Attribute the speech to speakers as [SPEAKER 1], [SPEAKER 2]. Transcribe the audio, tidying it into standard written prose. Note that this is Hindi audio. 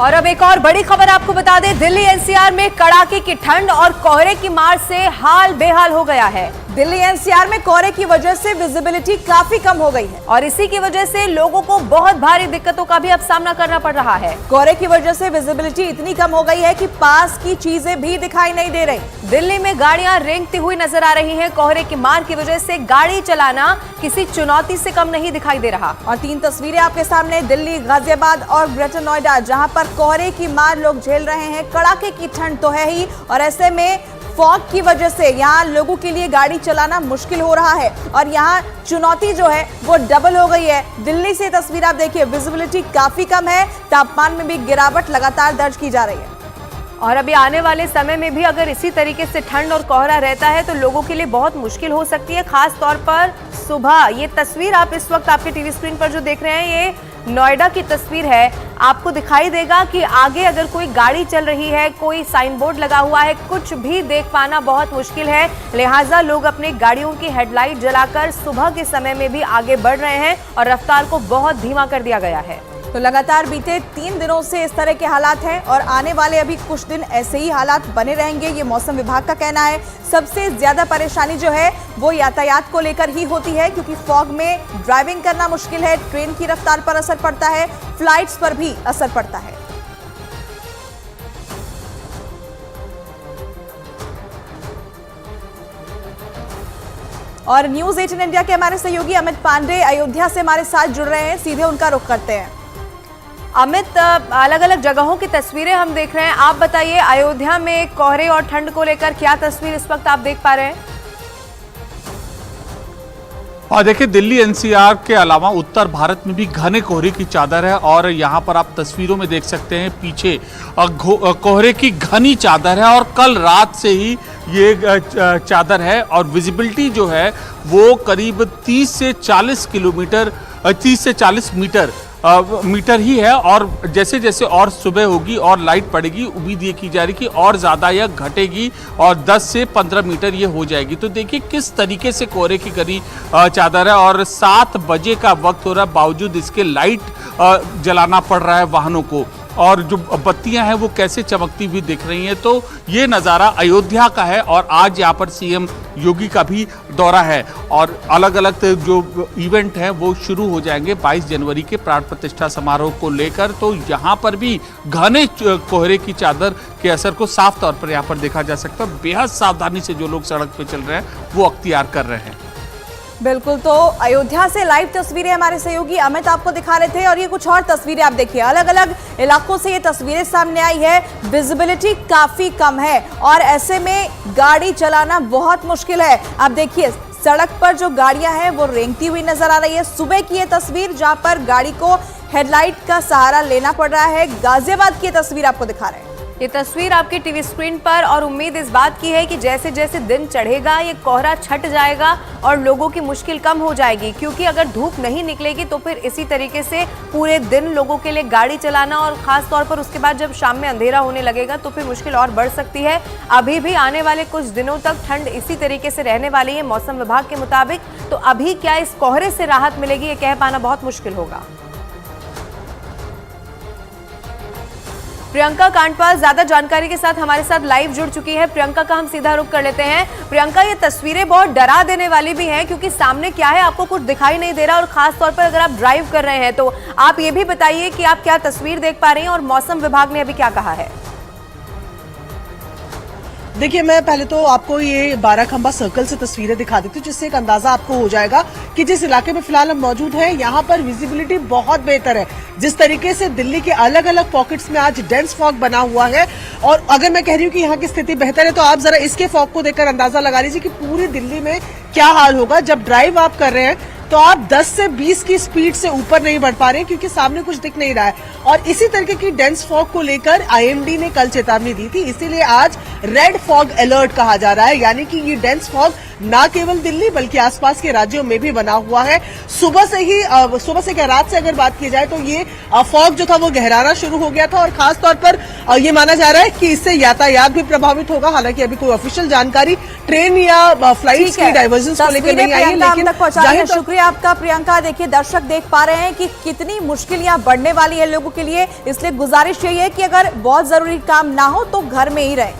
[SPEAKER 1] और अब एक और बड़ी खबर आपको बता दें, दिल्ली एनसीआर में कड़ाके की ठंड और कोहरे की मार से हाल बेहाल हो गया है।
[SPEAKER 2] दिल्ली एनसीआर में कोहरे की वजह से विजिबिलिटी काफी कम हो गई है
[SPEAKER 1] और इसी की वजह से लोगों को बहुत भारी दिक्कतों का भी अब सामना करना पड़ रहा है।
[SPEAKER 2] कोहरे की वजह से विजिबिलिटी इतनी कम हो गई है कि पास की चीजें भी दिखाई नहीं दे रही।
[SPEAKER 1] दिल्ली में गाड़ियां रेंगती हुई नजर आ रही हैं। कोहरे की मार की वजह से गाड़ी चलाना किसी चुनौती से कम नहीं दिखाई दे रहा।
[SPEAKER 2] और 3 तस्वीरें आपके सामने, दिल्ली, गाजियाबाद और ग्रेटर नोएडा, जहां पर कोहरे की मार लोग झेल रहे हैं। कड़ाके की ठंड तो है ही और ऐसे में फॉग की वजह से यहाँ लोगों के लिए गाड़ी चलाना मुश्किल हो रहा है और यहाँ चुनौती जो है वो डबल हो गई है। दिल्ली से तस्वीर आप देखिए, विजिबिलिटी काफी कम है, तापमान में भी गिरावट लगातार दर्ज की जा रही है।
[SPEAKER 1] और अभी आने वाले समय में भी अगर इसी तरीके से ठंड और कोहरा रहता है तो लोगों के लिए बहुत मुश्किल हो सकती है, खास तौर पर सुबह। ये तस्वीर आप इस वक्त आपके टीवी स्क्रीन पर जो देख रहे हैं, ये नोएडा की तस्वीर है। आपको दिखाई देगा कि आगे अगर कोई गाड़ी चल रही है, कोई साइन बोर्ड लगा हुआ है, कुछ भी देख पाना बहुत मुश्किल है। लिहाजा लोग अपने गाड़ियों की हेडलाइट जलाकर सुबह के समय में भी आगे बढ़ रहे हैं और रफ्तार को बहुत धीमा कर दिया गया है।
[SPEAKER 2] तो लगातार बीते 3 दिनों से इस तरह के हालात हैं और आने वाले अभी कुछ दिन ऐसे ही हालात बने रहेंगे, ये मौसम विभाग का कहना है। सबसे ज्यादा परेशानी जो है वो यातायात को लेकर ही होती है, क्योंकि फॉग में ड्राइविंग करना मुश्किल है, ट्रेन की रफ्तार पर असर पड़ता है, फ्लाइट्स पर भी असर पड़ता है। और न्यूज़ 18 इंडिया के हमारे सहयोगी अमित पांडे अयोध्या से हमारे साथ जुड़ रहे हैं, सीधे उनका रुख करते हैं।
[SPEAKER 1] अमित, अलग अलग जगहों की तस्वीरें हम देख रहे हैं, आप बताइए अयोध्या में कोहरे और ठंड को लेकर क्या तस्वीर इस वक्त आप देख पा रहे हैं?
[SPEAKER 3] और देखिए, दिल्ली एनसीआर के अलावा उत्तर भारत में भी घने कोहरे की चादर है और यहाँ पर आप तस्वीरों में देख सकते हैं पीछे कोहरे की घनी चादर है और कल रात से ही ये चादर है और विजिबिलिटी जो है वो करीब 30 से 40 मीटर ही है। और जैसे जैसे और सुबह होगी और लाइट पड़ेगी, उम्मीद ये की जा रही कि और ज़्यादा यह घटेगी और 10 से 15 मीटर ये हो जाएगी। तो देखिए किस तरीके से कोहरे की घनी चादर है और 7 बजे का वक्त हो रहा है, बावजूद इसके लाइट जलाना पड़ रहा है वाहनों को और जो बत्तियां हैं वो कैसे चमकती हुई दिख रही हैं। तो ये नज़ारा अयोध्या का है और आज यहाँ पर सीएम योगी का भी दौरा है और अलग अलग जो इवेंट हैं वो शुरू हो जाएंगे 22 जनवरी के प्राण प्रतिष्ठा समारोह को लेकर। तो यहाँ पर भी घने कोहरे की चादर के असर को साफ तौर पर यहाँ पर देखा जा सकता है। बेहद सावधानी से जो लोग सड़क पर चल रहे हैं वो अख्तियार कर रहे हैं।
[SPEAKER 2] बिल्कुल, तो अयोध्या से लाइव तस्वीरें हमारे सहयोगी अमित आपको दिखा रहे थे और ये कुछ और तस्वीरें आप देखिए, अलग अलग इलाकों से ये तस्वीरें सामने आई है। विजिबिलिटी काफी कम है और ऐसे में गाड़ी चलाना बहुत मुश्किल है। आप देखिए सड़क पर जो गाड़ियां हैं वो रेंगती हुई नजर आ रही है। सुबह की ये तस्वीर जहां पर गाड़ी को हेडलाइट का सहारा लेना पड़ रहा है। गाजियाबाद की ये तस्वीर आपको दिखा रहे हैं,
[SPEAKER 1] ये तस्वीर आपकी टीवी स्क्रीन पर। और उम्मीद इस बात की है कि जैसे जैसे दिन चढ़ेगा ये कोहरा छट जाएगा और लोगों की मुश्किल कम हो जाएगी, क्योंकि अगर धूप नहीं निकलेगी तो फिर इसी तरीके से पूरे दिन लोगों के लिए गाड़ी चलाना और खास तौर पर उसके बाद जब शाम में अंधेरा होने लगेगा तो फिर मुश्किल और बढ़ सकती है। अभी भी आने वाले कुछ दिनों तक ठंड इसी तरीके से रहने वाली है मौसम विभाग के मुताबिक। तो अभी क्या इस कोहरे से राहत मिलेगी ये कह पाना बहुत मुश्किल होगा। प्रियंका कांडपाल ज्यादा जानकारी के साथ हमारे साथ लाइव जुड़ चुकी है। प्रियंका का हम सीधा रुख कर लेते हैं। प्रियंका, ये तस्वीरें बहुत डरा देने वाली भी हैं, क्योंकि सामने क्या है आपको कुछ दिखाई नहीं दे रहा और खास तौर पर अगर आप ड्राइव कर रहे हैं तो आप ये भी बताइए कि आप क्या तस्वीर देख पा रही हैं और मौसम विभाग ने अभी क्या कहा है।
[SPEAKER 4] देखिए, मैं पहले तो आपको ये 12 खंबा सर्कल से तस्वीरें दिखा देती हूँ, जिससे एक अंदाजा आपको हो जाएगा कि जिस इलाके में फिलहाल हम मौजूद हैं यहाँ पर विजिबिलिटी बहुत बेहतर है। जिस तरीके से दिल्ली के अलग अलग पॉकेट्स में आज डेंस फॉग बना हुआ है और अगर मैं कह रही हूँ कि यहाँ की स्थिति बेहतर है तो आप जरा इसके फॉग को देखकर अंदाजा लगा लीजिए कि पूरी दिल्ली में क्या हाल होगा। जब ड्राइव आप कर रहे हैं तो आप 10 से 20 की स्पीड से ऊपर नहीं बढ़ पा रहे हैं, क्योंकि सामने कुछ दिख नहीं रहा है। और इसी तरीके की डेंस फॉग को लेकर आईएमडी ने कल चेतावनी दी थी, इसीलिए आज रेड फॉग अलर्ट कहा जा रहा है। यानी कि ये डेंस फॉग ना केवल दिल्ली बल्कि आसपास के राज्यों में भी बना हुआ है। सुबह से क्या रात से अगर बात की जाए तो ये फॉग जो था वो गहराना शुरू हो गया था और खास तौर पर ये माना जा रहा है कि इससे यातायात भी प्रभावित होगा। हालांकि अभी कोई ऑफिशियल जानकारी ट्रेन या फ्लाइट्स की डाइवर्जन को लेकर नहीं आई है, लेकिन
[SPEAKER 2] शुक्रिया शुक्रिया आपका प्रियंका। देखिए दर्शक देख पा रहे हैं कि कितनी मुश्किल यहाँ बढ़ने वाली है लोगों के लिए, इसलिए गुजारिश यही है कि अगर बहुत जरूरी काम ना हो तो घर में ही रहे।